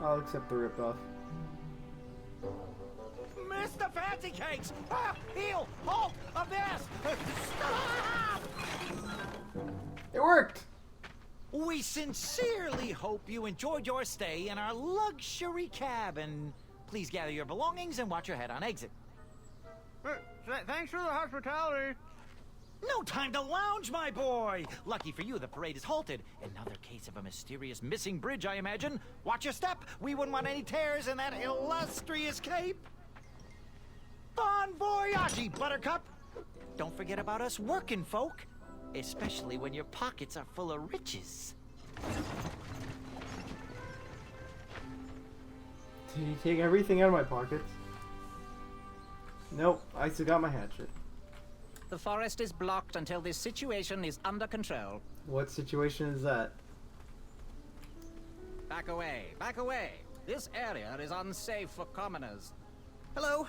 I'll accept the ripoff. Mr. Fancy Cakes! Ah, heel! Halt! Abyss! Stop! It worked! We sincerely hope you enjoyed your stay in our luxury cabin. Please gather your belongings and watch your head on exit. Thanks for the hospitality. No time to lounge, my boy! Lucky for you, the parade is halted. Another case of a mysterious missing bridge, I imagine. Watch your step! We wouldn't want any tears in that illustrious cape! Bon voyage, Buttercup! Don't forget about us working folk, especially when your pockets are full of riches. Did he take everything out of my pockets? Nope, I still got my hatchet. The forest is blocked until this situation is under control. What situation is that? Back away, back away. This area is unsafe for commoners. Hello.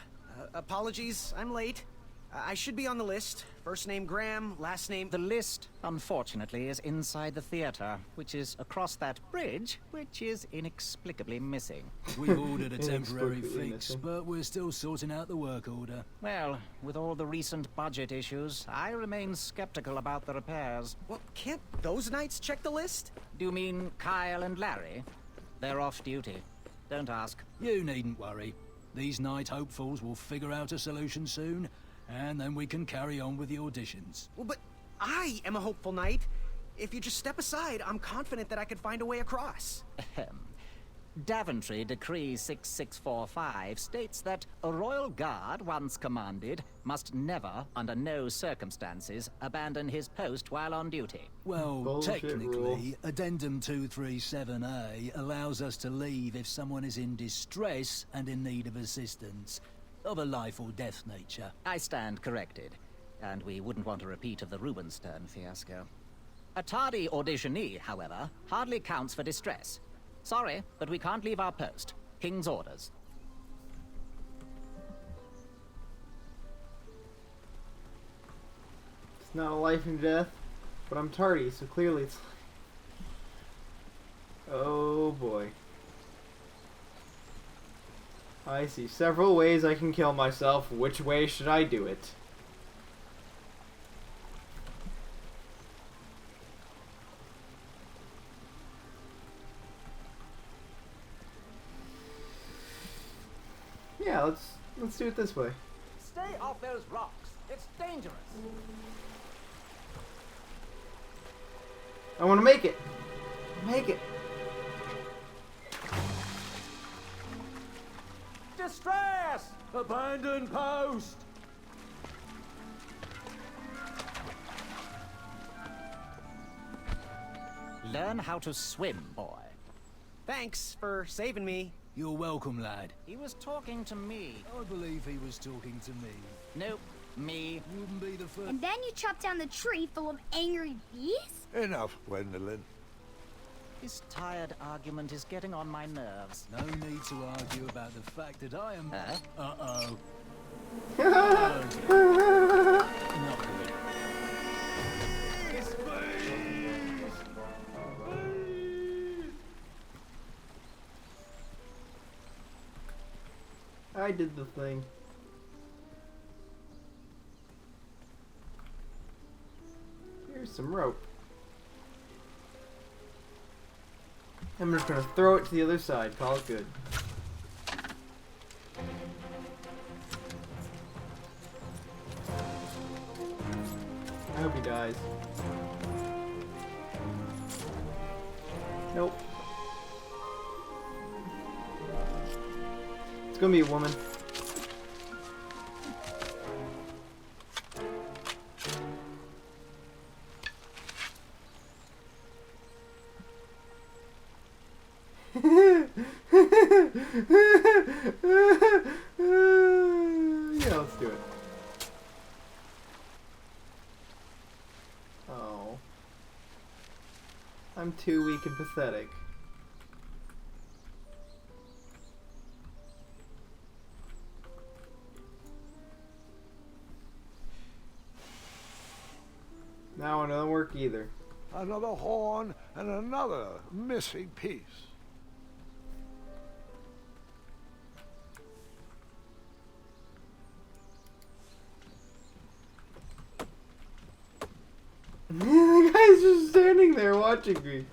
Apologies, I'm late. I should be on the list. First name Graham, last name... The list, unfortunately, is inside the theater, which is across that bridge, which is inexplicably missing. We've ordered a temporary Inexplicably fix, missing. but we're still sorting out the work order. Well, with all the recent budget issues, I remain skeptical about the repairs. Well, can't those knights check the list? Do you mean Kyle and Larry? They're off duty. Don't ask. You needn't worry. These night hopefuls will figure out a solution soon, and then we can carry on with the auditions. Well, but I am a hopeful knight. If you just step aside, I'm confident that I could find a way across. Daventry Decree 6645 states that a royal guard, once commanded, must never, under no circumstances, abandon his post while on duty. Well, Bullshit technically, rule. Addendum 237A allows us to leave if someone is in distress and in need of assistance, of a life or death nature. I stand corrected, and we wouldn't want a repeat of the Rubenstern fiasco. A tardy auditionee, however, hardly counts for distress. Sorry, but we can't leave our post. King's orders. It's not a life and death, but I'm tardy, so clearly it's... Oh boy. I see several ways I can kill myself. Which way should I do it? Yeah, let's do it this way. Stay off those rocks. It's dangerous. I want to make it. Make it. Distress! Abandon post! Learn how to swim, boy. Thanks for saving me. You're welcome, lad. He was talking to me. I believe he was talking to me. Nope, me. Wouldn't be the first. And then you chop down the tree full of angry bees? Enough, Gwendolyn. This tired argument is getting on my nerves. No need to argue about the fact that I am... Huh? Uh-oh. Not good. I did the thing. Here's some rope. I'm just gonna throw it to the other side. Call it good. I hope he dies. Nope. It's gonna be a woman. Yeah, let's do it. Oh. I'm too weak and pathetic. That one doesn't work either. Another horn and another missing piece. just standing there watching me.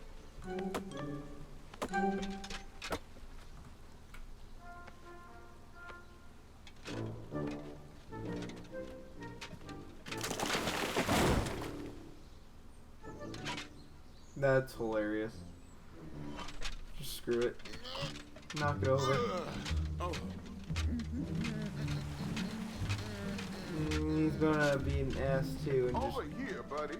That's hilarious. Just screw it. Knock it over. He's gonna be an ass too and just... Over here, buddy.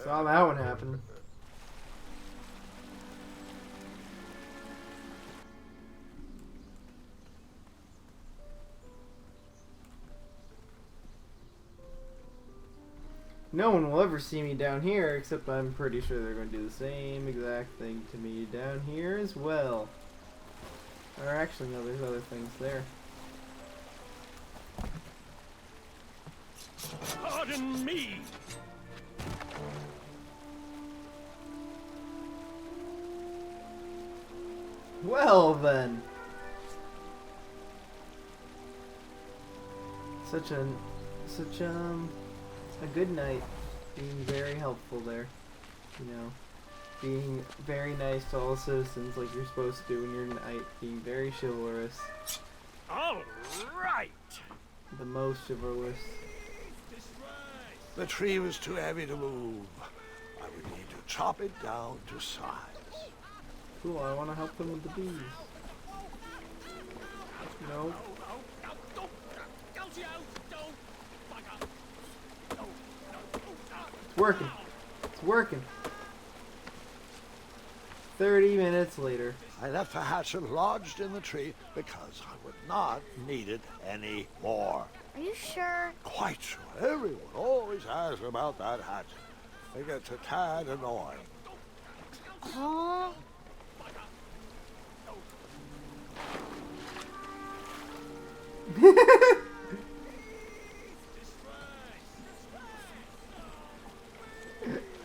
Saw that one happen. No one will ever see me down here, except I'm pretty sure they're going to do the same exact thing to me down here as well. Or actually, no, there's other things there. Pardon me! Well then. Such a good night. Being very helpful there. You know. Being very nice to all citizens like you're supposed to do when you're a knight. Being very chivalrous. All right! The most chivalrous. The tree was too heavy to move. I would need to chop it down to size. Cool, I want to help them with the bees. No. It's working. It's working. 30 minutes later. I left the hatchet lodged in the tree because I would not need it anymore. Are you sure? Quite sure. Everyone always asks about that hatchet. It gets a tad annoying. Huh?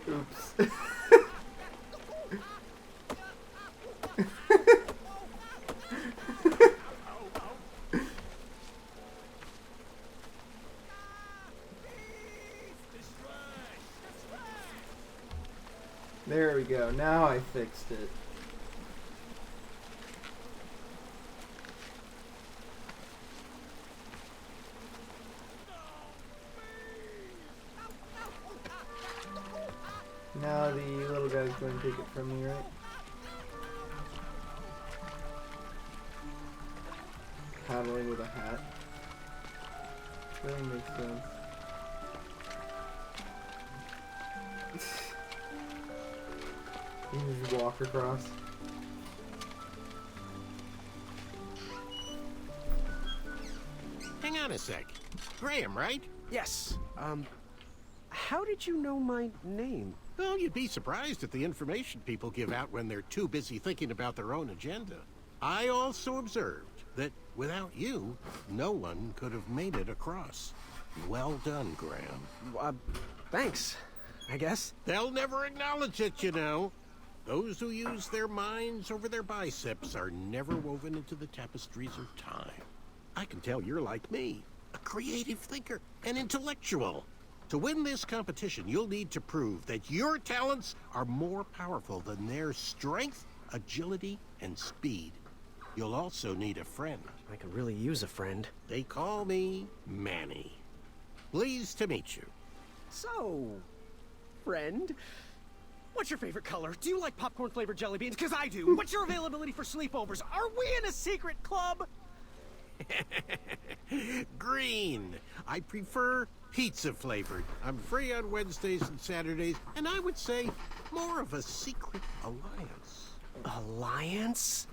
Oops. There we go. Now I fixed it. Now the little guy's going to take it from me, right? Paddling with a hat. Really makes sense. You can just walk across. Hang on a sec. Graham, right? Yes. How did you know my name? Well, you'd be surprised at the information people give out when they're too busy thinking about their own agenda. I also observed that without you, no one could have made it across. Well done, Graham. Thanks, I guess. They'll never acknowledge it, you know. Those who use their minds over their biceps are never woven into the tapestries of time. I can tell you're like me, a creative thinker, an intellectual. To win this competition, you'll need to prove that your talents are more powerful than their strength, agility, and speed. You'll also need a friend. I could really use a friend. They call me Manny. Pleased to meet you. So, friend, what's your favorite color? Do you like popcorn-flavored jelly beans? Because I do. What's your availability for sleepovers? Are we in a secret club? Green. I prefer pizza flavored. I'm free on Wednesdays and Saturdays, and I would say more of a secret alliance. Alliance?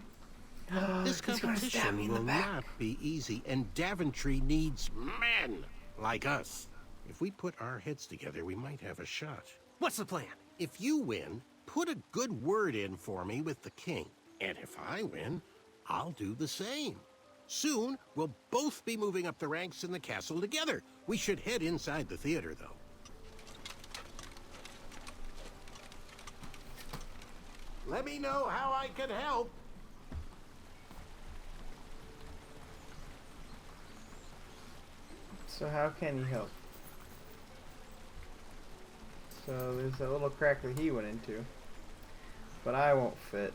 This competition will not be easy, and Daventry needs men like us. If we put our heads together, we might have a shot. What's the plan? If you win, put a good word in for me with the king. And if I win, I'll do the same. Soon, we'll both be moving up the ranks in the castle together. We should head inside the theater, though. Let me know how I can help. So how can he help? So there's that little crack that he went into. But I won't fit.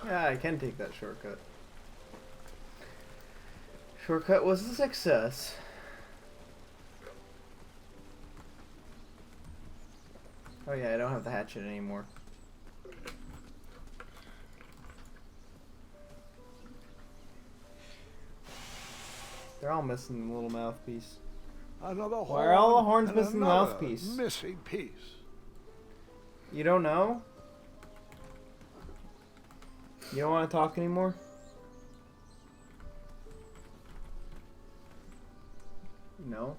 Yeah, I can take that shortcut. Shortcut was a success. Oh yeah, I don't have the hatchet anymore. They're all missing the little mouthpiece. Another horn. Why are all the horns and missing the another mouthpiece? Missing piece. You don't know? You don't want to talk anymore? No?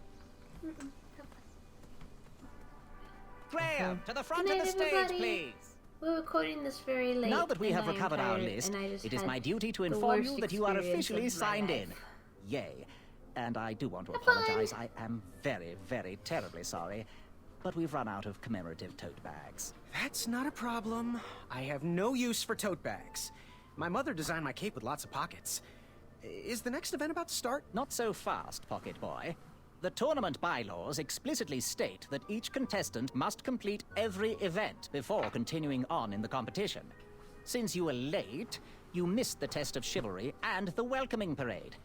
Graham, to the front Good of the night, stage, everybody. please. We're recording this very late. Now that we and have I am recovered our tired, list, and I just it is had my duty to the inform worst you that you are experience officially of my signed in. life. Yay. And I do want to Have fun. apologize. I am very, very terribly sorry. But we've run out of commemorative tote bags. That's not a problem. I have no use for tote bags. My mother designed my cape with lots of pockets. Is the next event about to start? Not so fast, Pocket Boy. The tournament bylaws explicitly state that each contestant must complete every event before continuing on in the competition. Since you were late, you missed the test of chivalry and the welcoming parade.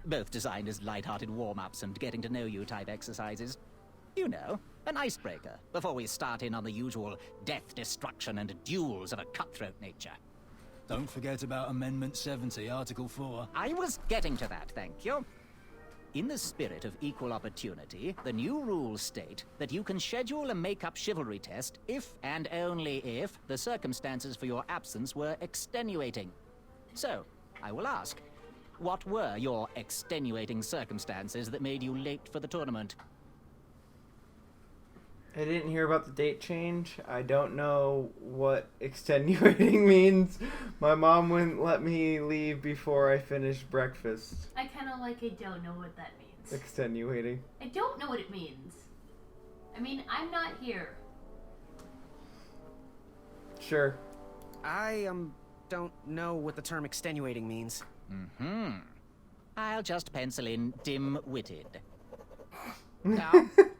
Both designed as light-hearted warm-ups and getting-to-know-you type exercises. You know, an icebreaker before we start in on the usual death, destruction, and duels of a cutthroat nature. Don't forget about Amendment 70, Article 4. I was getting to that, thank you. In the spirit of equal opportunity, the new rules state that you can schedule a make-up chivalry test if and only if the circumstances for your absence were extenuating. So, I will ask, what were your extenuating circumstances that made you late for the tournament? I didn't hear about the date change. I don't know what extenuating means. My mom wouldn't let me leave before I finished breakfast. I kind of like I don't know what that means. Extenuating. I don't know what it means. I mean, I'm not here. Sure. I, don't know what the term extenuating means. I'll just pencil in dim-witted. Now,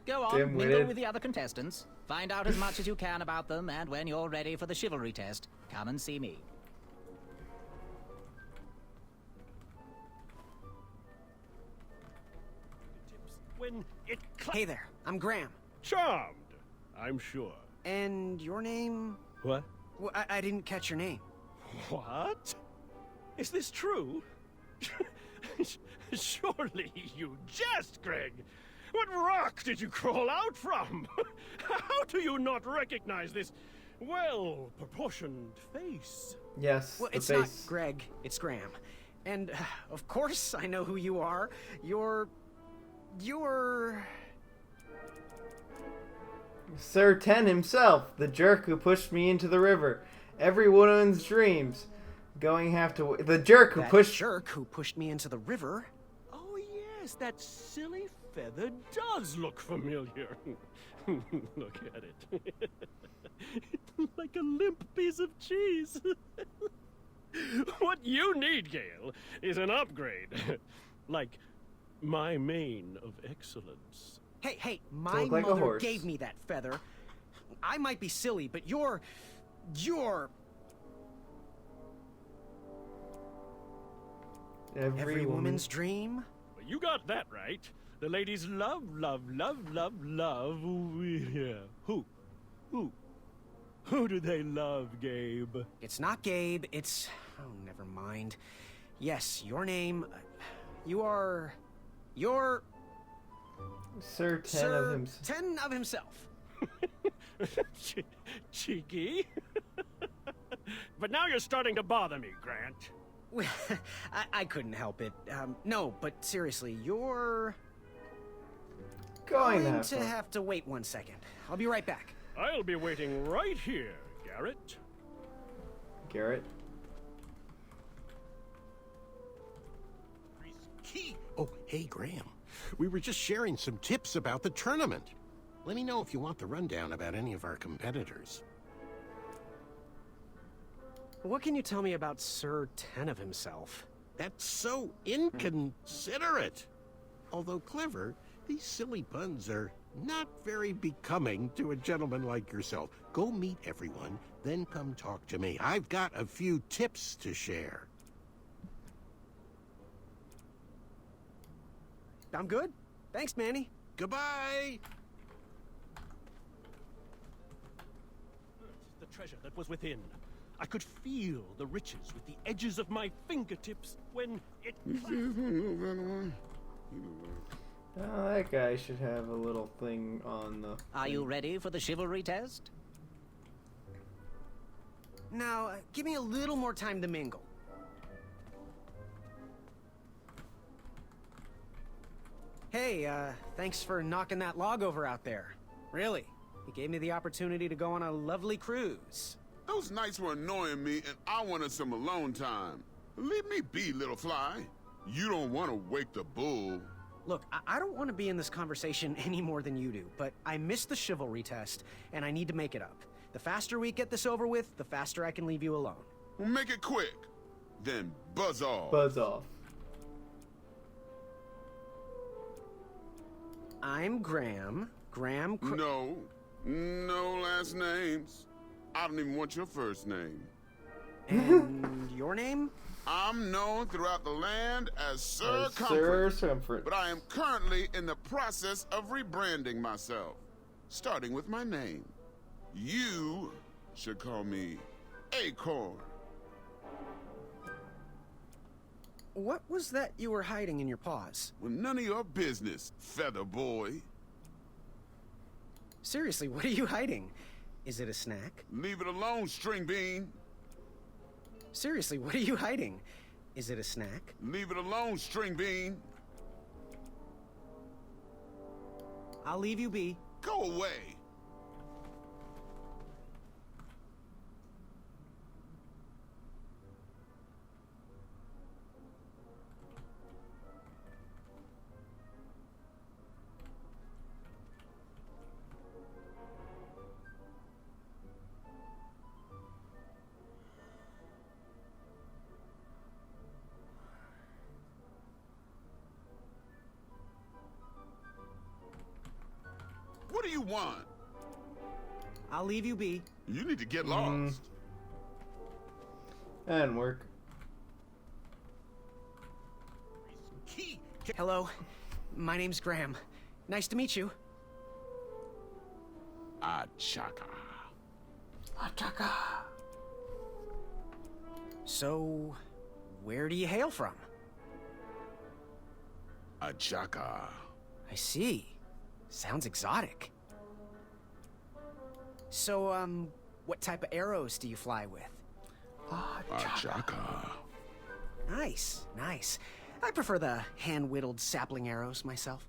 go on, mingle Dim-witted. with the other contestants. Find out as much as you can about them, and when you're ready for the chivalry test, come and see me. When it Hey there, I'm Graham. charmed, I'm sure. And your name? What? Well, I didn't catch your name. What? Is this true? Surely you jest, Greg. What rock did you crawl out from? How do you not recognize this well-proportioned face? Yes, Well, the it's not face. Greg, it's Graham. And, of course, I know who you are. You're... Sir Ten himself, the jerk who pushed me into the river. Every woman's dreams. The jerk who that pushed... jerk who pushed me into the river. Oh, yes, that silly feather does look familiar. Look at it. Like a limp piece of cheese. What you need, Gale, is an upgrade. Like my mane of excellence. Hey, my look like a mother horse. gave me that feather. I might be silly, but you're... Every woman's dream? Well, you got that right. The ladies love. Yeah. Who? Who do they love, Gabe? It's not Gabe, it's... Oh, never mind. Yes, your name... You're... Sir Ten Sir of himself. Ten of himself. Cheeky. But now you're starting to bother me, Grant. Well, I couldn't help it. No, but seriously, you're... Going going that to far. have to wait 1 second. I'll be right back. I'll be waiting right here, Garrett. Garrett. Oh, hey, Graham. We were just sharing some tips about the tournament. Let me know if you want the rundown about any of our competitors. What can you tell me about Sir Tenov himself? That's so inconsiderate. Although clever, these silly puns are not very becoming to a gentleman like yourself. Go meet everyone, then come talk to me. I've got a few tips to share. I'm good. Thanks, Manny. Goodbye! The treasure that was within. I could feel the riches with the edges of my fingertips when it... Oh, that guy should have a little thing on the... Are you ready for the chivalry test? Now, give me a little more time to mingle. Hey, thanks for knocking that log over out there. Really. You gave me the opportunity to go on a lovely cruise. Those nights were annoying me, and I wanted some alone time. Leave me be, little fly. You don't want to wake the bull. Look, I don't want to be in this conversation any more than you do, but I missed the chivalry test, and I need to make it up. The faster we get this over with, the faster I can leave you alone. Well, make it quick. Then buzz off. Buzz off. I'm Graham. No last names. I don't even want your first name. And your name? I'm known throughout the land as Sir Comfort. But I am currently in the process of rebranding myself, starting with my name. You should call me Acorn. What was that you were hiding in your paws? Well, none of your business, feather boy. Seriously, what are you hiding? Is it a snack? Leave it alone, string bean. Seriously, what are you hiding? Is it a snack? Leave it alone, string bean. I'll leave you be. Go away. What do you want? I'll leave you be. You need to get lost. That didn't work. Hello, my name's Graham. Nice to meet you. Achaka. So, where do you hail from? Achaka. I see. Sounds exotic. So, what type of arrows do you fly with? Achaka. Nice, nice. I prefer the hand-whittled sapling arrows myself.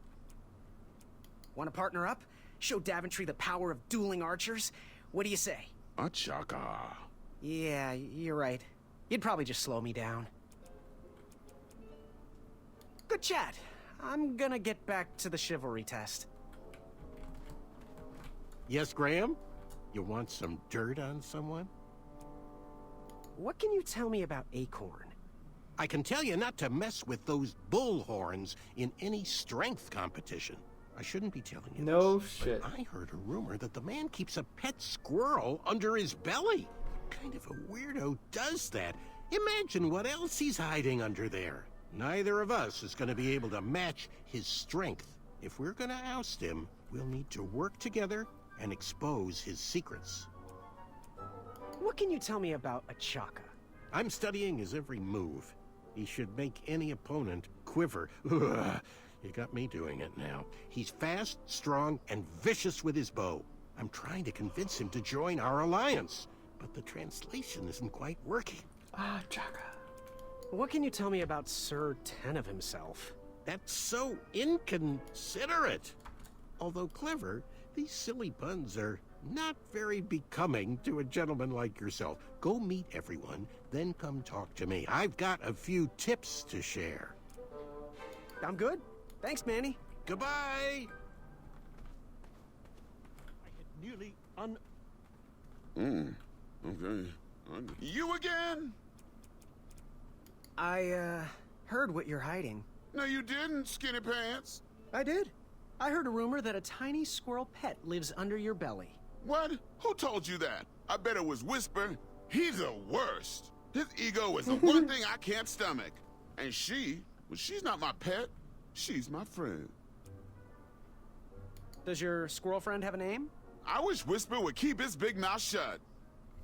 Want to partner up? Show Daventry the power of dueling archers? What do you say? Achaka. Yeah, you're right. You'd probably just slow me down. Good chat. I'm gonna get back to the chivalry test. Yes, Graham? You want some dirt on someone? What can you tell me about Acorn? I can tell you not to mess with those bullhorns in any strength competition. I shouldn't be telling you No this, shit. but I heard a rumor that the man keeps a pet squirrel under his belly. Kind of a weirdo does that. Imagine what else he's hiding under there. Neither of us is going to be able to match his strength. If we're going to oust him, we'll need to work together and expose his secrets. What can you tell me about Achaka? I'm studying his every move. He should make any opponent quiver. Ugh, you got me doing it now. He's fast, strong, and vicious with his bow. I'm trying to convince him to join our alliance, but the translation isn't quite working. Chaka. What can you tell me about Sir Tenov himself? That's so inconsiderate. Although clever, these silly puns are not very becoming to a gentleman like yourself. Go meet everyone, then come talk to me. I've got a few tips to share. I'm good. Thanks, Manny. Goodbye. I had nearly Okay. You again? I, heard what you're hiding. No, you didn't, Skinny Pants. I did. I heard a rumor that a tiny squirrel pet lives under your belly. What? Who told you that? I bet it was Whisper. He's the worst. His ego is the one thing I can't stomach. And she's not my pet. She's my friend. Does your squirrel friend have a name? I wish Whisper would keep his big mouth shut.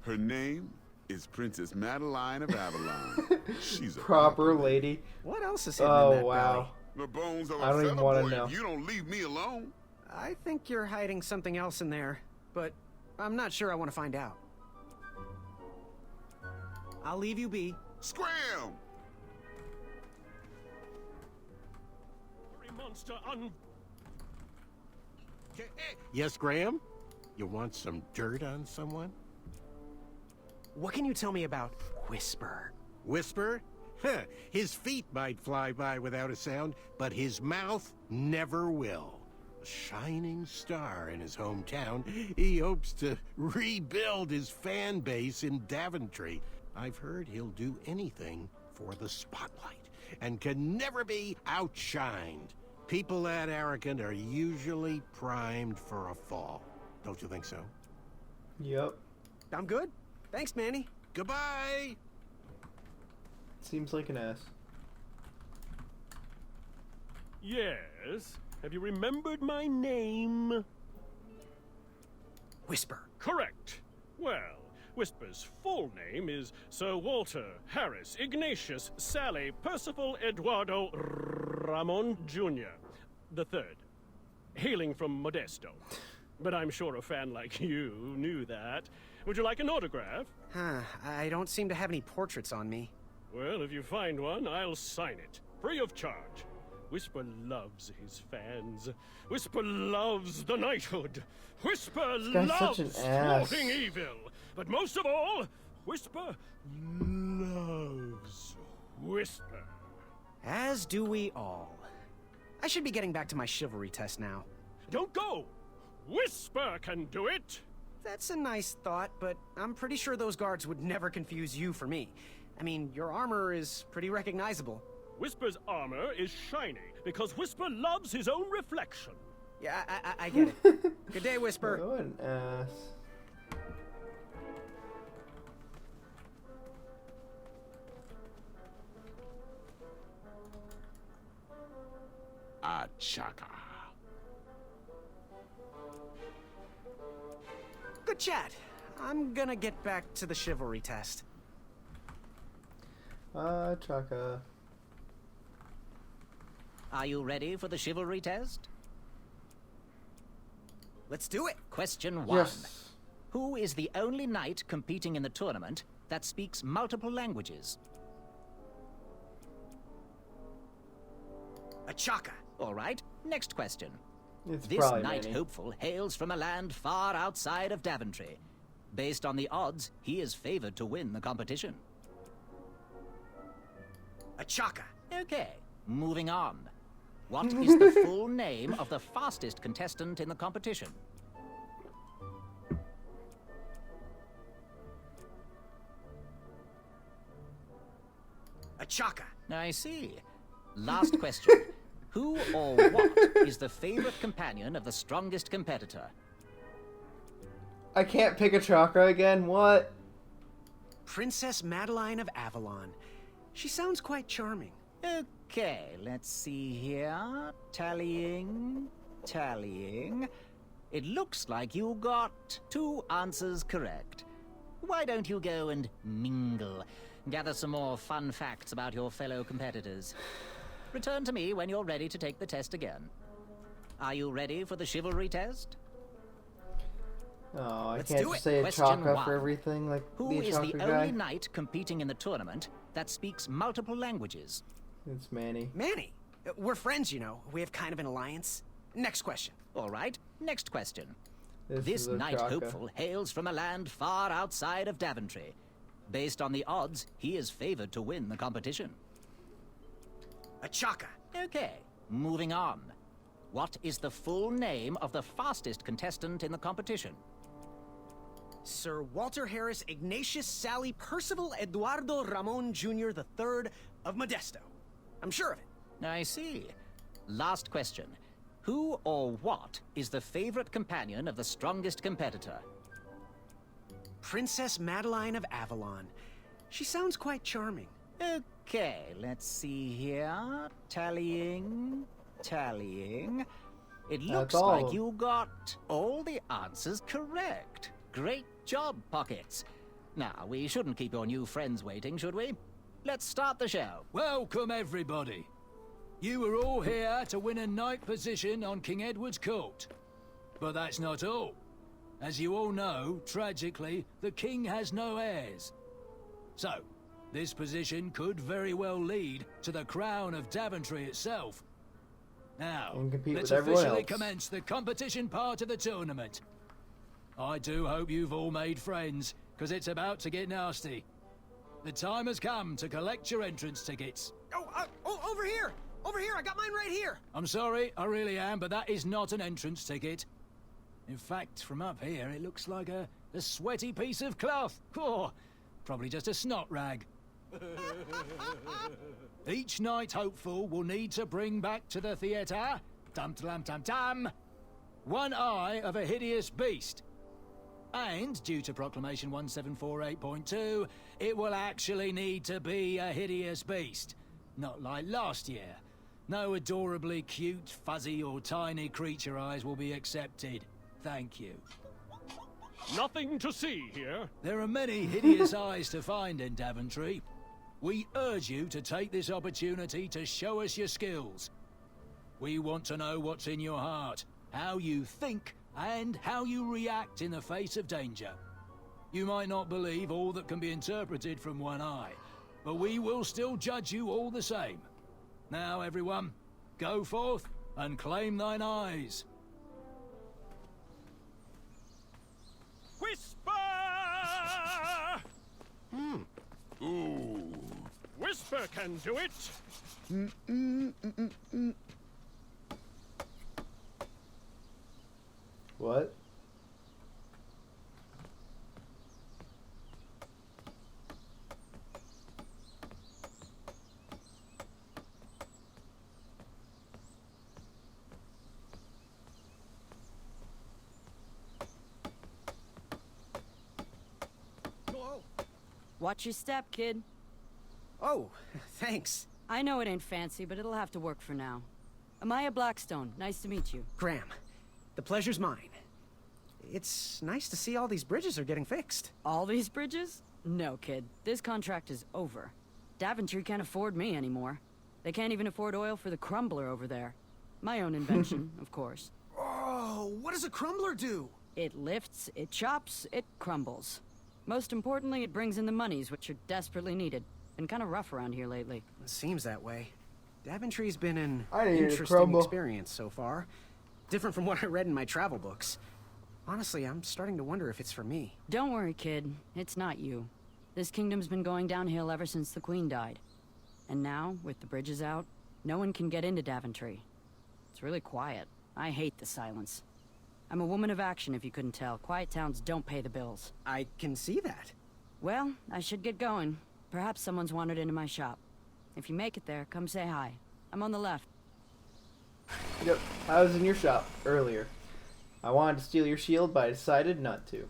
Her name is Princess Madeline of Avalon. She's a Proper lady. What else is hidden in that wow. belly? The bones of I a don't even feather wanna boy know. if you don't leave me alone. I think you're hiding something else in there, but I'm not sure I want to find out. I'll leave you be. Scram! monster Yes, Graham? You want some dirt on someone? What can you tell me about Whisper? Whisper? Huh, his feet might fly by without a sound, but his mouth never will. A shining star in his hometown, he hopes to rebuild his fan base in Daventry. I've heard he'll do anything for the spotlight and can never be outshined. People that arrogant are usually primed for a fall. Don't you think so? Yep. I'm good. Thanks, Manny. Goodbye! Seems like an ass. Yes. Have you remembered my name? Whisper. Correct. Well, Whisper's full name is Sir Walter Harris Ignatius Sally Percival Eduardo Ramon Jr. the Third, hailing from Modesto. But I'm sure a fan like you knew that. Would you like an autograph? I don't seem to have any portraits on me. Well, if you find one, I'll sign it, free of charge. Whisper loves his fans. Whisper loves the knighthood. Whisper loves thwarting evil. But most of all, Whisper loves Whisper. As do we all. I should be getting back to my chivalry test now. Don't go! Whisper can do it! That's a nice thought, but I'm pretty sure those guards would never confuse you for me. I mean, your armor is pretty recognizable. Whisper's armor is shiny because Whisper loves his own reflection. Yeah, I get it. Good day, Whisper. What an ass. Chaka. Good chat. I'm gonna get back to the chivalry test. Chaka. Are you ready for the chivalry test? Let's do it. Question 1. Yes. Who is the only knight competing in the tournament that speaks multiple languages? A Chaka. All right. Next question. It's This probably knight Manny. hopeful hails from a land far outside of Daventry. Based on the odds, he is favored to win the competition. A Chaka. Okay, moving on. What is the full name of the fastest contestant in the competition? A Chaka. I see. Last question. Who or what is the favorite companion of the strongest competitor? I can't pick a chakra again. What? Princess Madeline of Avalon. She sounds quite charming. Okay, let's see here. Tallying. It looks like you got 2 answers correct. Why don't you go and mingle? Gather some more fun facts about your fellow competitors. Return to me when you're ready to take the test again. Are you ready for the chivalry test? Oh, I Let's can't do just it. say a Question chakra 1. for everything like Who the is the chakra only guy. knight competing in the tournament that speaks multiple languages? It's Manny. Manny. We're friends, you know. We have kind of an alliance. Next question. All right, next question. This This is a knight chakra. hopeful hails from a land far outside of Daventry. Based on the odds, he is favored to win the competition. a chaka. Okay, moving on. What is the full name of the fastest contestant in the competition? Sir Walter Harris Ignatius Sally Percival Eduardo Ramon Jr. III of Modesto. I'm sure of it. I see. Last question. Who or what is the favorite companion of the strongest competitor? Princess Madeline of Avalon. She sounds quite charming. Okay, let's see here. Tallying. It looks all. like you got all the answers correct. Great job, Pockets. Now, we shouldn't keep your new friends waiting, should we? Let's start the show. Welcome, everybody. You are all here to win a knight position on King Edward's court. But that's not all. As you all know, tragically, the king has no heirs. So, this position could very well lead to the crown of Daventry itself. Now, And compete let's with everyone officially else. commence the competition part of the tournament. I do hope you've all made friends, because it's about to get nasty. The time has come to collect your entrance tickets. Over here! Over here! I got mine right here! I'm sorry, I really am, but that is not an entrance ticket. In fact, from up here, it looks like a sweaty piece of cloth. Oh, probably just a snot rag. Each knight hopeful will need to bring back to the theatre, dum-dum-dum-dum, one eye of a hideous beast. And, due to Proclamation 1748.2, it will actually need to be a hideous beast. Not like last year. No adorably cute, fuzzy or tiny creature eyes will be accepted. Thank you. Nothing to see here. There are many hideous eyes to find in Daventry. We urge you to take this opportunity to show us your skills. We want to know what's in your heart, how you think, and how you react in the face of danger. You might not believe all that can be interpreted from one eye, but we will still judge you all the same. Now, everyone, go forth and claim thine eyes. Whisper! Ooh. Whisper can do it. What? Watch your step, kid. Oh, thanks. I know it ain't fancy, but it'll have to work for now. Amaya Blackstone, nice to meet you. Graham, the pleasure's mine. It's nice to see all these bridges are getting fixed. All these bridges? No, kid. This contract is over. Daventry can't afford me anymore. They can't even afford oil for the crumbler over there. My own invention, of course. Oh, what does a crumbler do? It lifts, it chops, it crumbles. Most importantly, it brings in the monies, which are desperately needed. Been kind of rough around here lately. It seems that way. Daventry's been an I needed a interesting crumble. experience so far. Different from what I read in my travel books. Honestly, I'm starting to wonder if it's for me. Don't worry, kid. It's not you. This kingdom's been going downhill ever since the Queen died. And now, with the bridges out, no one can get into Daventry. It's really quiet. I hate the silence. I'm a woman of action, if you couldn't tell. Quiet towns don't pay the bills. I can see that. Well, I should get going. Perhaps someone's wandered into my shop. If you make it there, come say hi. I'm on the left. Yep, I was in your shop earlier. I wanted to steal your shield, but I decided not to.